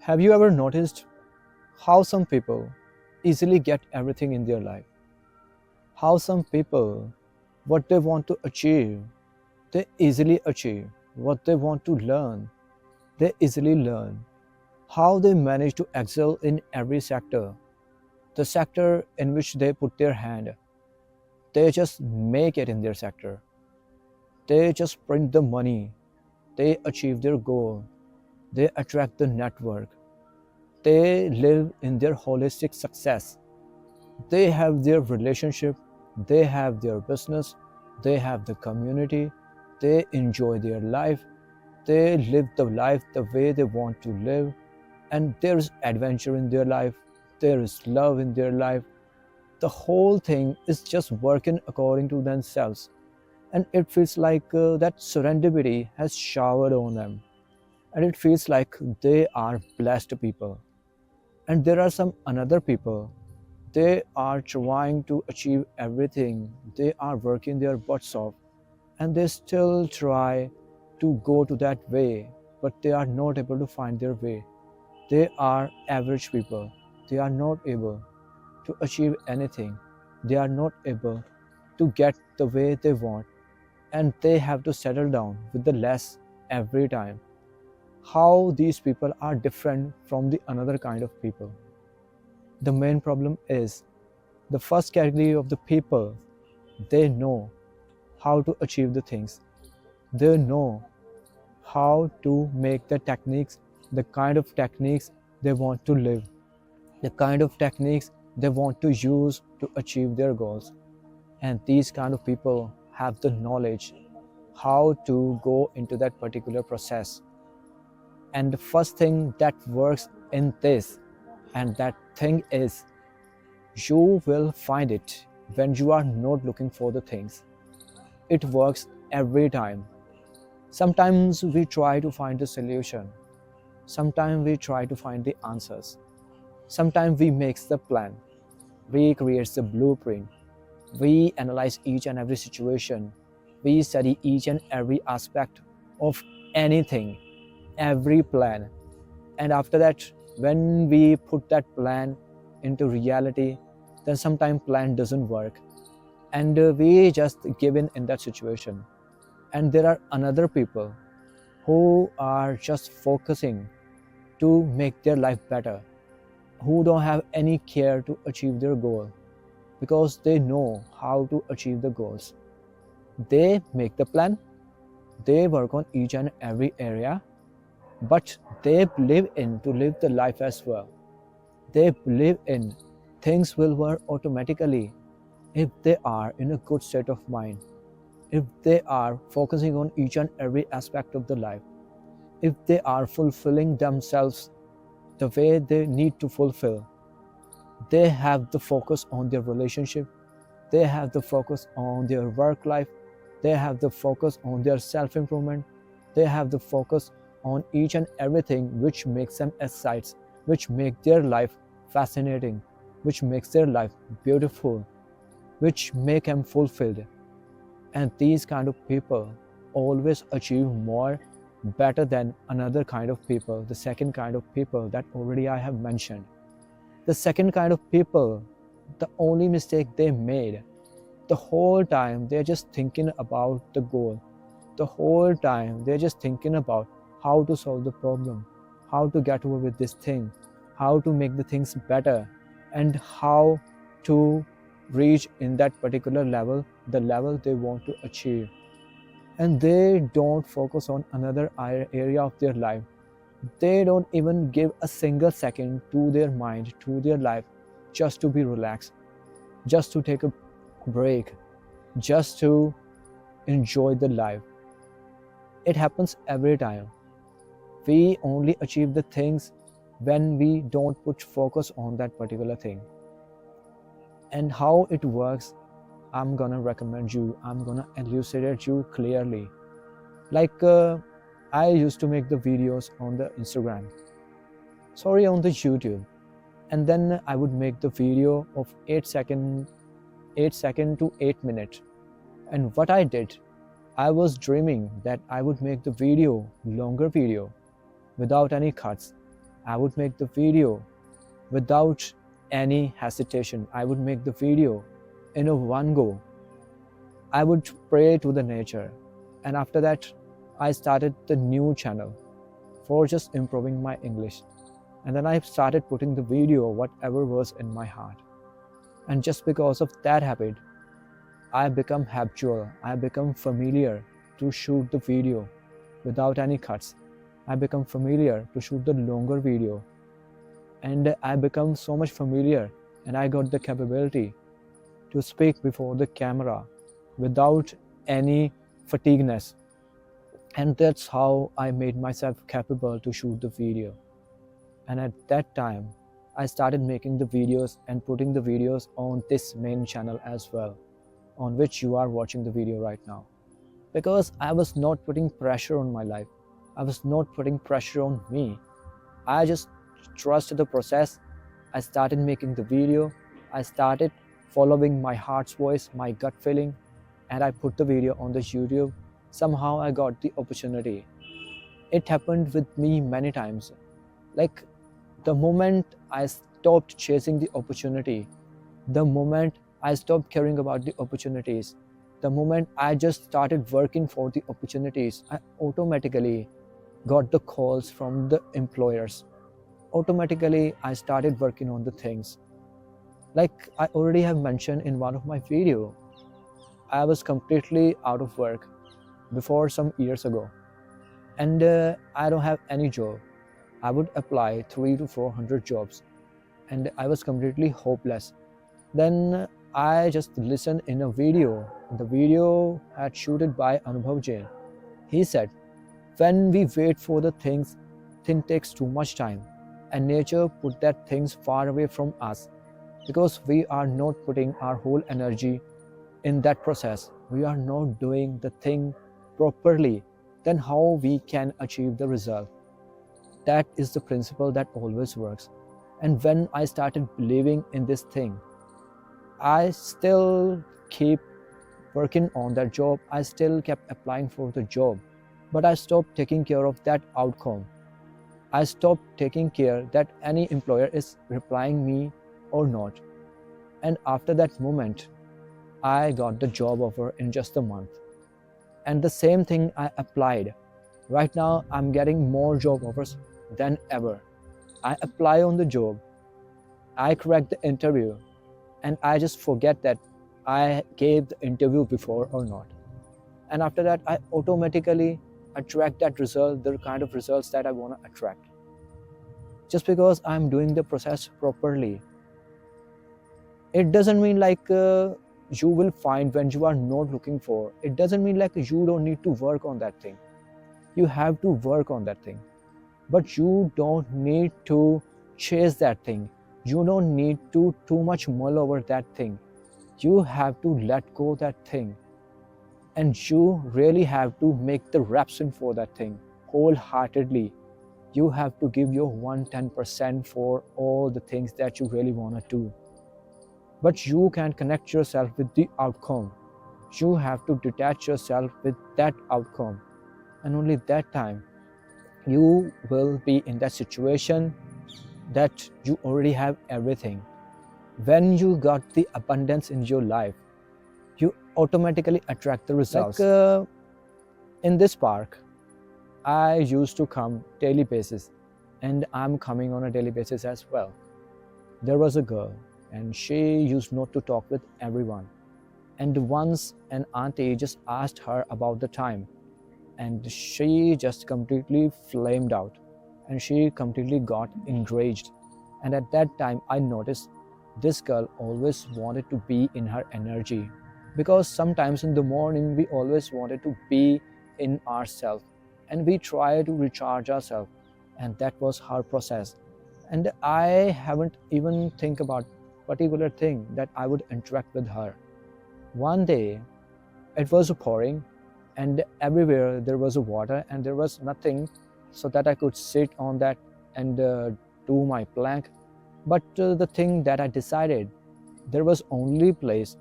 Have you ever noticed how some people easily get everything in their life? How some people, what they want to achieve, they easily achieve. What they want to learn, they easily learn. How they manage to excel in every sector, the sector in which they put their hand, they just make it in their sector. They just print the money, they achieve their goal, they attract the network, they live in their holistic success. They have their relationship, they have their business, they have the community, they enjoy their life, they live the life the way they want to live, and there is adventure in their life, there is love in their life. The whole thing is just working according to themselves, and it feels like that serendipity has showered on them, and it feels like they are blessed people. And there are some another people, they are trying to achieve everything, they are working their butts off, and they still try to go to that way, but they are not able to find their way. They are average people, they are not able to achieve anything, they are not able to get the way they want, and they have to settle down with the less every time. How these people are different from the another kind of people? The main problem is the first category of the people, they know how to achieve the things. They know how to make the techniques, the kind of techniques they want to live, the kind of techniques they want to use to achieve their goals. And these kind of people have the knowledge how to go into that particular process. And the first thing that works in this, and that thing is, you will find it when you are not looking for the things. It works every time. Sometimes we try to find the solution. Sometimes we try to find the answers. Sometimes we make the plan. We create the blueprint. We analyze each and every situation. We study each and every aspect of anything, every plan. And after that, when we put that plan into reality, then sometimes plan doesn't work, and we just give in that situation. And there are another people who are just focusing to make their life better, who don't have any care to achieve their goal, because they know how to achieve the goals. They make the plan, they work on each and every area, but they believe in to live the life as well. They believe in things will work automatically if they are in a good state of mind, if they are focusing on each and every aspect of the life, if they are fulfilling themselves the way they need to fulfill. They have the focus on their relationship, they have the focus on their work life, they have the focus on their self-improvement, they have the focus on each and everything which makes them excites, which make their life fascinating, which makes their life beautiful, which make them fulfilled. And these kind of people always achieve more better than another kind of people, the second kind of people that already I have mentioned. The second kind of people, the only mistake they made, the whole time they're just thinking about the goal. The whole time they're just thinking about how to solve the problem, how to get over with this thing, how to make the things better, and how to reach in that particular level, the level they want to achieve. And they don't focus on another area of their life. They don't even give a single second to their mind, to their life, just to be relaxed, just to take a break, just to enjoy the life. It happens every time. We only achieve the things when we don't put focus on that particular thing. And how it works, I'm gonna recommend you, I'm gonna elucidate you clearly. Like I used to make the videos on the Instagram, sorry, on the YouTube, and then I would make the video of 8 second to 8 minutes. And what I did, I was dreaming that I would make the video, longer video, without any cuts. I would make the video without any hesitation. I would make the video in a one go. I would pray to the nature. And after that, I started the new channel for just improving my English. And then I started putting the video, whatever was in my heart. And just because of that habit, I become habitual. I become familiar to shoot the video without any cuts. I become familiar to shoot the longer video. And I become so much familiar, and I got the capability to speak before the camera without any fatigueness. And that's how I made myself capable to shoot the video. And at that time, I started making the videos and putting the videos on this main channel as well, on which you are watching the video right now. Because I was not putting pressure on my life. I was not putting pressure on me. I just trusted the process. I started making the video. I started following my heart's voice, my gut feeling, and I put the video on the YouTube. Somehow I got the opportunity. It happened with me many times. Like, the moment I stopped chasing the opportunity, the moment I stopped caring about the opportunities, the moment I just started working for the opportunities, I automatically got the calls from the employers. Automatically, I started working on the things. Like I already have mentioned in one of my videos, I was completely out of work before some years ago, and I don't have any job. I would apply 300 to 400 jobs, and I was completely hopeless. Then I just listened in a video. The video had shooted by Anubhav Jain. He said, when we wait for the thing takes too much time, and nature put that things far away from us because we are not putting our whole energy in that process. We are not doing the thing properly. Then how we can achieve the result? That is the principle that always works. And when I started believing in this thing, I still keep working on that job. I still kept applying for the job, but I stopped taking care of that outcome. I stopped taking care that any employer is replying me or not. And after that moment, I got the job offer in just a month. And the same thing I applied. Right now, I'm getting more job offers than ever. I apply on the job, I crack the interview, and I just forget that I gave the interview before or not. And after that, I automatically attract that result, the kind of results that I want to attract. Just because I'm doing the process properly. It doesn't mean like you will find when you are not looking for. It doesn't mean like you don't need to work on that thing. You have to work on that thing. But you don't need to chase that thing. You don't need to too much mull over that thing. You have to let go that thing. And you really have to make the reps in for that thing wholeheartedly. You have to give your 110% for all the things that you really want to do. But you can connect yourself with the outcome. You have to detach yourself with that outcome. And only that time, you will be in that situation that you already have everything. When you got the abundance in your life, you automatically attract the results. Like in this park, I used to come daily basis, and I'm coming on a daily basis as well. There was a girl, and she used not to talk with everyone. And once an auntie just asked her about the time, and she just completely flamed out, and she completely got enraged. And at that time, I noticed this girl always wanted to be in her energy, because sometimes in the morning we always wanted to be in ourselves, and we try to recharge ourselves, and that was her process. And I haven't even think about particular thing that I would interact with her. One day, it was pouring, and everywhere there was water, and there was nothing so that I could sit on that and do my plank. But the thing that I decided, there was only place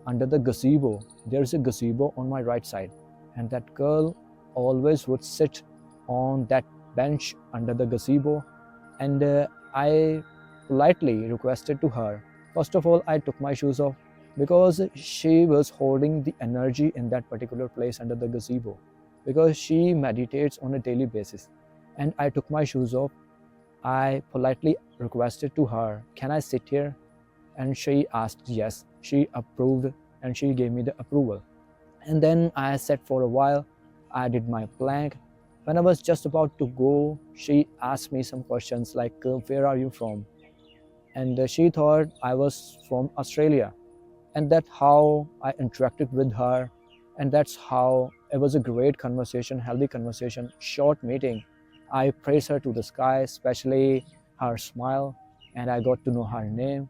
under the gazebo. There's a gazebo on my right side, and that girl always would sit on that bench under the gazebo, And I politely requested to her. First of all, I took my shoes off because she was holding the energy in that particular place under the gazebo, because she meditates on a daily basis. And I took my shoes off. I politely requested to her, "Can I sit here?" And she asked yes. She approved and she gave me the approval. And then I sat for a while. I did my plank. When I was just about to go, she asked me some questions like, "Where are you from?" And she thought I was from Australia. And that's how I interacted with her. And that's how it was a great conversation, healthy conversation, short meeting. I praised her to the sky, especially her smile, and I got to know her name.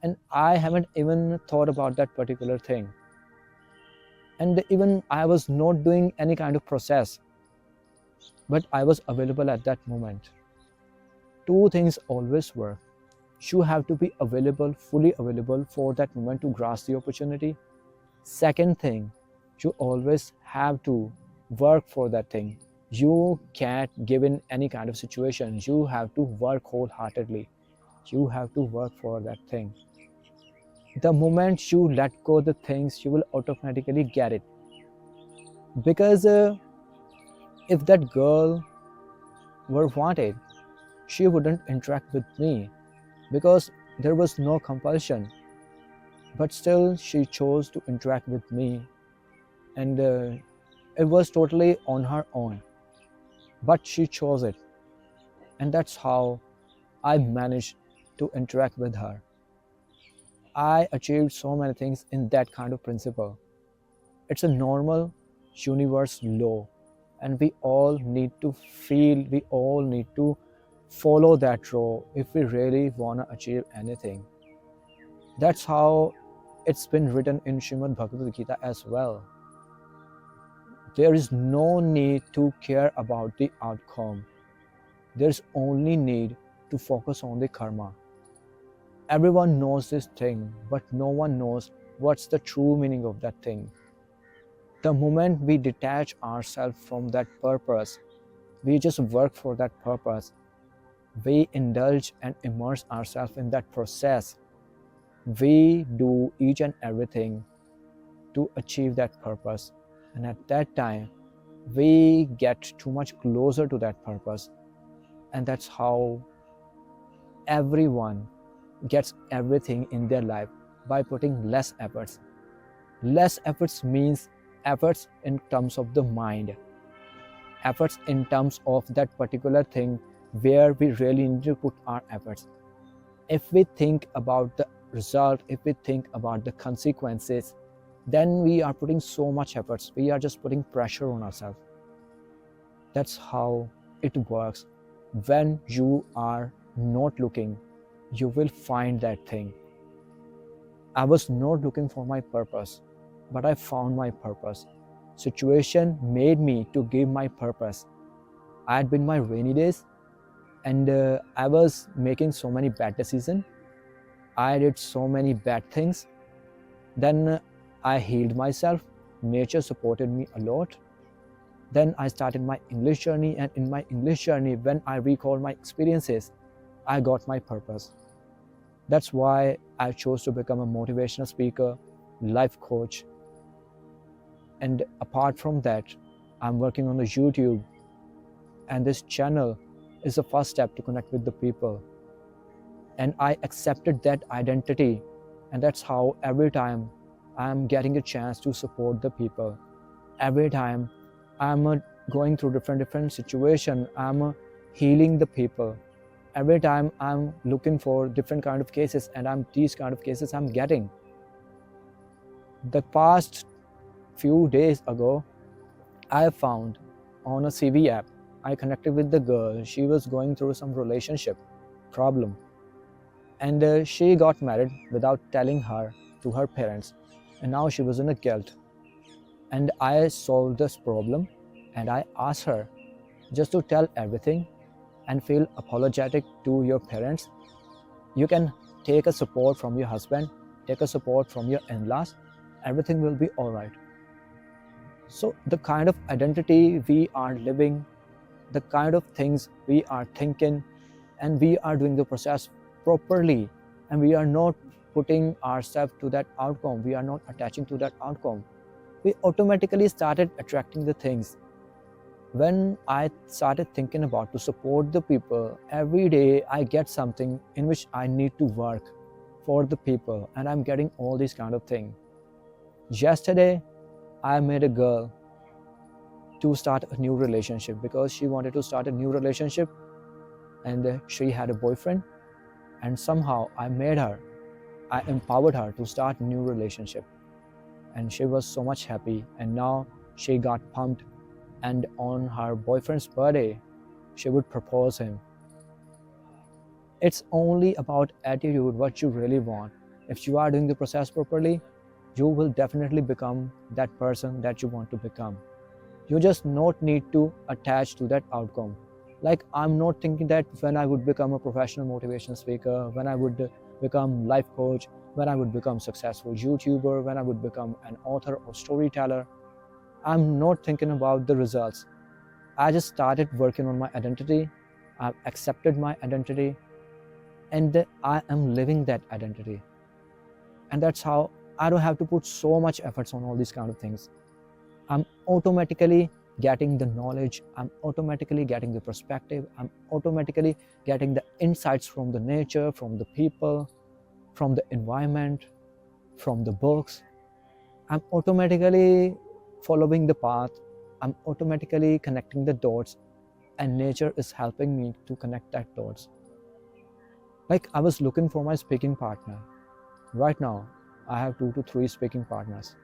And I haven't even thought about that particular thing. And even I was not doing any kind of process, but I was available at that moment. Two things always work. You have to be available, fully available for that moment to grasp the opportunity. Second thing, you always have to work for that thing. You can't give in any kind of situation. You have to work wholeheartedly. You have to work for that thing. The moment you let go the things, you will automatically get it. Because if that girl were wanted, she wouldn't interact with me because there was no compulsion. But still, she chose to interact with me, and it was totally on her own. But she chose it, and that's how I managed to interact with her. I achieved so many things in that kind of principle. It's a normal universe law, and we all need to feel, we all need to follow that law if we really want to achieve anything. That's how it's been written in Srimad Bhagavad Gita as well. There is no need to care about the outcome. There's only need to focus on the karma. Everyone knows this thing, but no one knows what's the true meaning of that thing. The moment we detach ourselves from that purpose, we just work for that purpose, we indulge and immerse ourselves in that process, we do each and everything to achieve that purpose. And at that time, we get too much closer to that purpose. And that's how everyone gets everything in their life, by putting less efforts. Less efforts means efforts in terms of the mind, efforts in terms of that particular thing where we really need to put our efforts. If we think about the result, if we think about the consequences, then we are putting so much efforts. We are just putting pressure on ourselves. That's how it works. When you are not looking, you will find that thing. I was not looking for my purpose, but I found my purpose. Situation made me to give my purpose. I had been my rainy days, and I was making so many bad decisions. I did so many bad things. Then I healed myself. Nature supported me a lot. Then I started my English journey, and in my English journey, when I recall my experiences, I got my purpose. That's why I chose to become a motivational speaker, life coach. And apart from that, I'm working on the YouTube, and this channel is the first step to connect with the people. And I accepted that identity, and that's how every time I'm getting a chance to support the people, every time I'm going through different situations, I'm healing the people. Every time I'm looking for different kind of cases, and these kind of cases I'm getting. The past few days ago, I found on a CV app, I connected with the girl. She was going through some relationship problem, and she got married without telling her to her parents, and now she was in a guilt. And I solved this problem, and I asked her just to tell everything and feel apologetic to your parents. You can take a support from your husband, take a support from your in-laws, everything will be all right. So the kind of identity we are living, the kind of things we are thinking, and we are doing the process properly, and we are not putting ourselves to that outcome, we are not attaching to that outcome, we automatically started attracting the things. When I started thinking about to support the people, every day I get something in which I need to work for the people, and I'm getting all these kind of things. Yesterday, I met a girl to start a new relationship because she wanted to start a new relationship, and she had a boyfriend, and somehow I empowered her to start new relationship, and she was so much happy, and now she got pumped, and on her boyfriend's birthday she would propose him. It's only about attitude, what you really want. If you are doing the process properly, you will definitely become that person that you want to become. You just not need to attach to that outcome. Like, I'm not thinking that when I would become a professional motivation speaker, when I would become life coach, when I would become successful YouTuber, when I would become an author or storyteller, I'm not thinking about the results. I just started working on my identity. I've accepted my identity, and I am living that identity. And that's how I don't have to put so much efforts on all these kind of things. I'm automatically getting the knowledge, I'm automatically getting the perspective, I'm automatically getting the insights from the nature, from the people, from the environment, from the books. I'm automatically following the path, I'm automatically connecting the dots, and nature is helping me to connect that dots. Like, I was looking for my speaking partner. Right now, I have 2 to 3 speaking partners,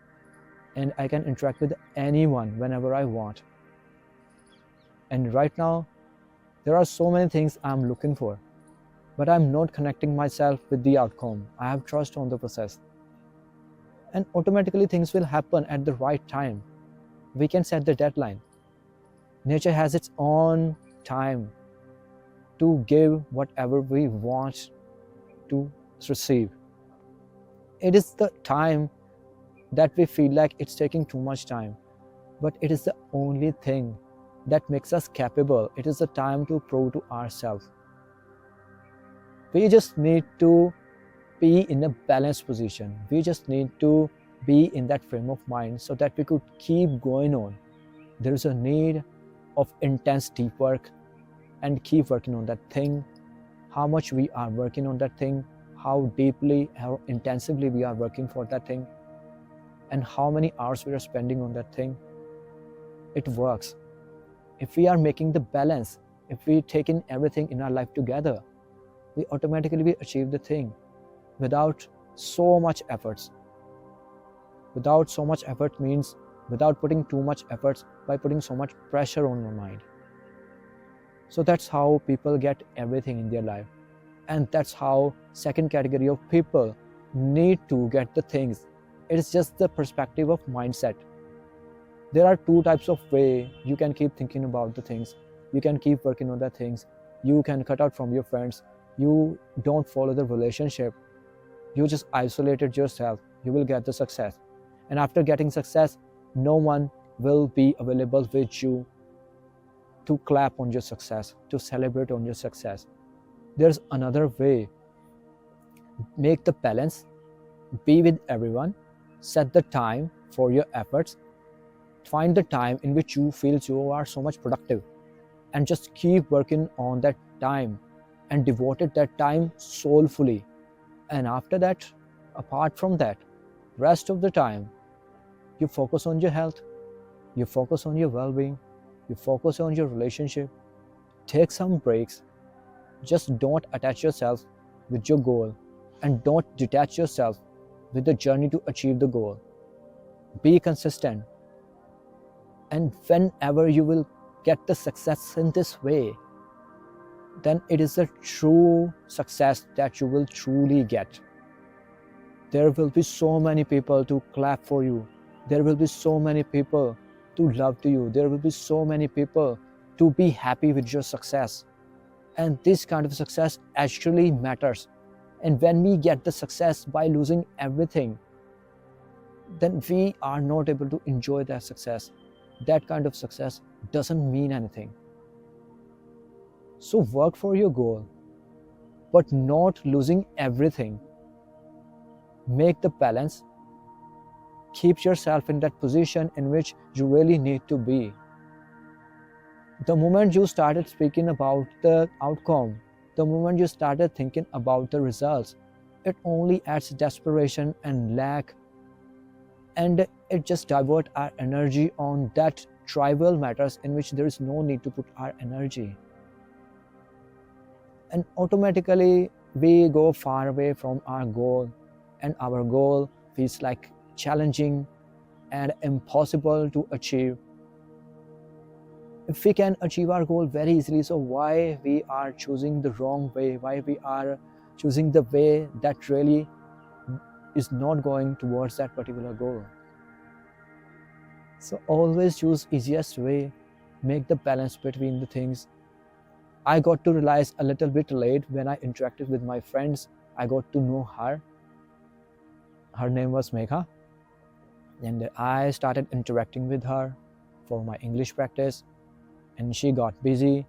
and I can interact with anyone whenever I want. And right now, there are so many things I'm looking for, but I'm not connecting myself with the outcome. I have trust on the process, and automatically things will happen at the right time. We can set the deadline. Nature has its own time to give whatever we want to receive. It is the time that we feel like it's taking too much time, but it is the only thing that makes us capable. It is the time to prove to ourselves. We just need to be in a balanced position. We just need to be in that frame of mind so that we could keep going on. There is a need of intense deep work, and keep working on that thing. How much we are working on that thing, how deeply, how intensively we are working for that thing, and how many hours we are spending on that thing, it works. If we are making the balance, if we take in everything in our life together, we automatically achieve the thing without so much efforts. Without so much effort means without putting too much efforts, by putting so much pressure on your mind. So that's how people get everything in their life. And that's how second category of people need to get the things. It is just the perspective of mindset. There are 2 types of way you can keep thinking about the things. You can keep working on the things. You can cut out from your friends. You don't follow the relationship. You just isolated yourself. You will get the success. And after getting success, no one will be available with you to clap on your success, to celebrate on your success. There's another way. Make the balance. Be with everyone. Set the time for your efforts. Find the time in which you feel you are so much productive, and just keep working on that time and devoted that time soulfully. And after that, apart from that, rest of the time, you focus on your health, you focus on your well-being, you focus on your relationship. Take some breaks. Just don't attach yourself with your goal, and don't detach yourself with the journey to achieve the goal. Be consistent, and whenever you will get the success in this way, then it is a true success that you will truly get. There will be so many people to clap for you. There will be so many people to love to you. There will be so many people to be happy with your success. And this kind of success actually matters. And when we get the success by losing everything, then we are not able to enjoy that success. That kind of success doesn't mean anything. So work for your goal. but not losing everything. Make the balance. Keep yourself in that position in which you really need to be. The moment you started speaking about the outcome, the moment you started thinking about the results, it only adds desperation and lack, and it just divert our energy on that trivial matters in which there is no need to put our energy. And automatically we go far away from our goal, and our goal feels like challenging and impossible to achieve. If we can achieve our goal very easily, so why we are choosing the wrong way, why we are choosing the way that really is not going towards that particular goal? So always choose easiest way, make the balance between the things. I got to realize a little bit late when I interacted with my friends. I got to know her. Her name was Megha, and I started interacting with her for my English practice, and she got busy.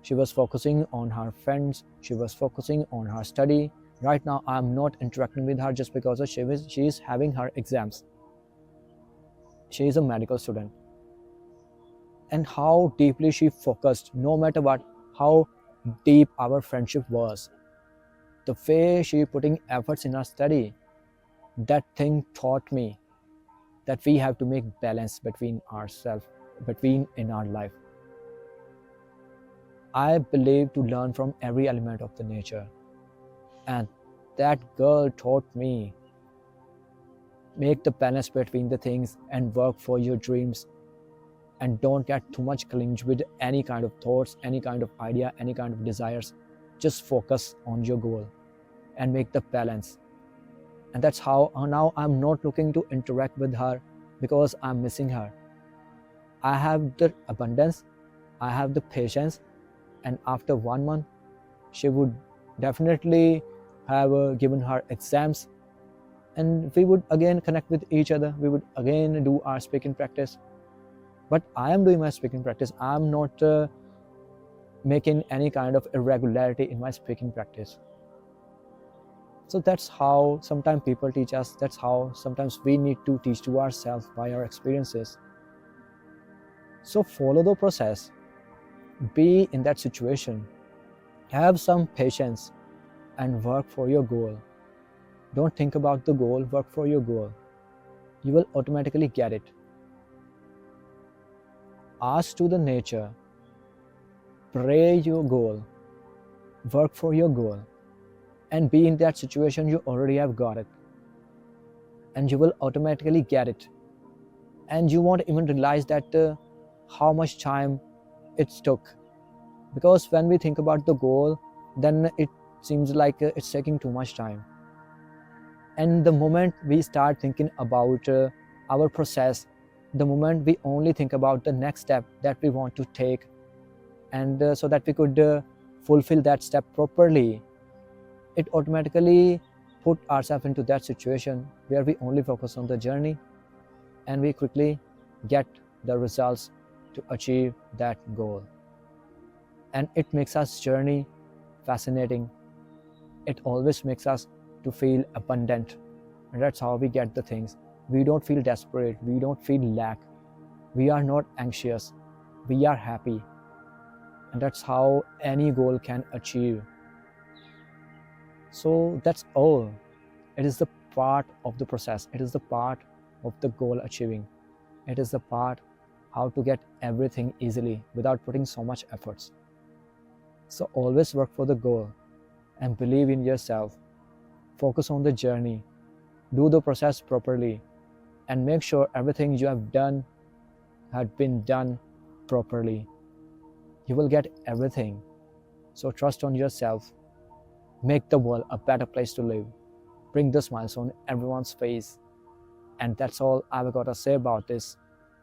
She was focusing on her friends, she was focusing on her study. Right now I'm not interacting with her just because she is having her exams. She is a medical student, and how deeply she focused, no matter what, how deep our friendship was, the way she putting efforts in her study, that thing taught me that we have to make balance between ourselves, between in our life. I believe to learn from every element of the nature, and that girl taught me, make the balance between the things and work for your dreams, and don't get too much clinged with any kind of thoughts, any kind of idea, any kind of desires. Just focus on your goal and make the balance. And that's how now I'm not looking to interact with her because I'm missing her. I have the abundance, I have the patience, and after 1 month she would definitely have given her exams, and we would again connect with each other, we would again do our speaking practice. But I am doing my speaking practice, I'm not making any kind of irregularity in my speaking practice. So that's how sometimes people teach us, that's how sometimes we need to teach to ourselves by our experiences. So follow the process, be in that situation, have some patience, and work for your goal. Don't think about the goal, work for your goal. You will automatically get it. Ask to the nature, pray your goal, work for your goal, and be in that situation. You already have got it, and you will automatically get it, and you won't even realize that how much time it took. Because when we think about the goal, then it seems like it's taking too much time. And the moment we start thinking about our process, the moment we only think about the next step that we want to take, and so that we could fulfill that step properly, it automatically put ourselves into that situation where we only focus on the journey, and we quickly get the results to achieve that goal. And it makes us journey fascinating. It always makes us to feel abundant, and that's how we get the things. We don't feel desperate, we don't feel lack, we are not anxious, we are happy, and that's how any goal can achieve. So that's all. It is the part of the process, it is the part of the goal achieving, it is the part how to get everything easily without putting so much efforts. So always work for the goal and believe in yourself. Focus on the journey, do the process properly, and make sure everything you have done had been done properly. You will get everything. So trust on yourself. Make the world a better place to live. Bring the smiles on everyone's face. And that's all I've got to say about this.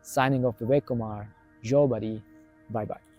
Signing off, Vivek Kumar, your buddy. Bye bye.